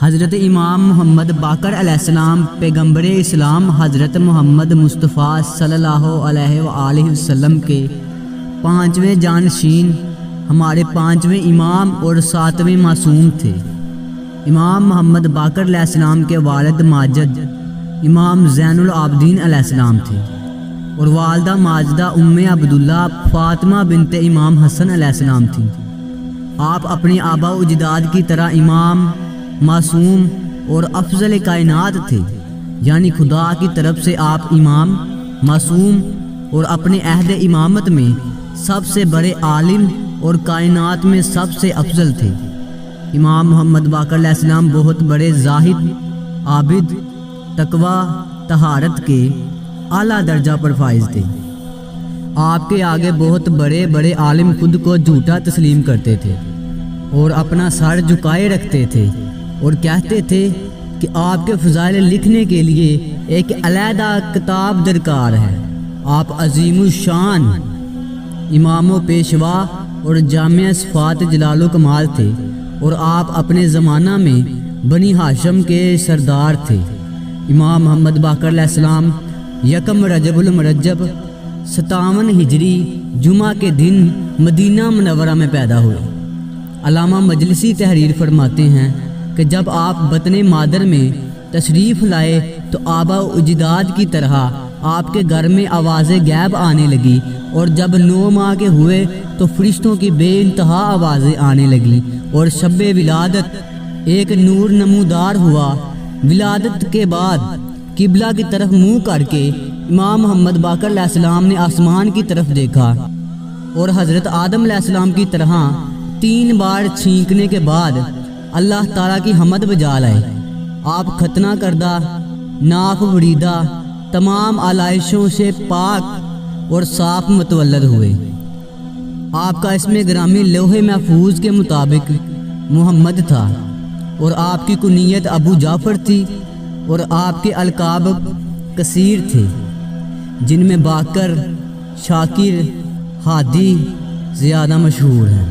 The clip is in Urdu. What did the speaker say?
حضرت امام محمد باقر علیہ السلام پیغمبر اسلام حضرت محمد مصطفیٰ صلی اللہ علیہ وآلہ وسلم کے 5ویں جانشین، ہمارے 5ویں امام اور 7ویں معصوم تھے۔ امام محمد باقر علیہ السلام کے والد ماجد امام زین العابدین علیہ السلام تھے اور والدہ ماجدہ عبداللہ فاطمہ بنت امام حسن علیہ السلام تھیں۔ آپ اپنی آبا و اجداد کی طرح امام، معصوم اور افضل کائنات تھے، یعنی خدا کی طرف سے آپ امام، معصوم اور اپنے عہد امامت میں سب سے بڑے عالم اور کائنات میں سب سے افضل تھے۔ امام محمد باقر علیہ السلام بہت بڑے زاہد، عابد، تقوی، طہارت کے اعلیٰ درجہ پر فائز تھے۔ آپ کے آگے بہت بڑے بڑے عالم خود کو جھوٹا تسلیم کرتے تھے اور اپنا سر جھکائے رکھتے تھے اور کہتے تھے کہ آپ کے فضائل لکھنے کے لیے ایک علیحدہ کتاب درکار ہے۔ آپ عظیم الشان امام و پیشوا اور جامع صفات جلال و کمال تھے اور آپ اپنے زمانہ میں بنی ہاشم کے سردار تھے۔ امام محمد باقر علیہ السلام یکم رجب المرجب 57 ہجری جمعہ کے دن مدینہ منورہ میں پیدا ہوئے۔ علامہ مجلسی تحریر فرماتے ہیں کہ جب آپ بطن مادر میں تشریف لائے تو آبا و اجداد کی طرح آپ کے گھر میں آوازیں غیب آنے لگی، اور جب 9 ماہ کے ہوئے تو فرشتوں کی بے انتہا آوازیں آنے لگیں اور شب ولادت ایک نور نمودار ہوا۔ ولادت کے بعد قبلہ کی طرف منہ کر کے امام محمد باقر علیہ السلام نے آسمان کی طرف دیکھا اور حضرت آدم علیہ السلام کی طرح 3 بار چھینکنے کے بعد اللہ تعالیٰ کی حمد بجا لائے۔ آپ ختنہ کردہ، ناف بریدہ، تمام آلائشوں سے پاک اور صاف متولد ہوئے۔ آپ کا اسم گرامی لوح محفوظ کے مطابق محمد تھا اور آپ کی کنیت ابو جعفر تھی، اور آپ کے القاب کثیر تھے جن میں باقر، شاکر، ہادی زیادہ مشہور ہیں۔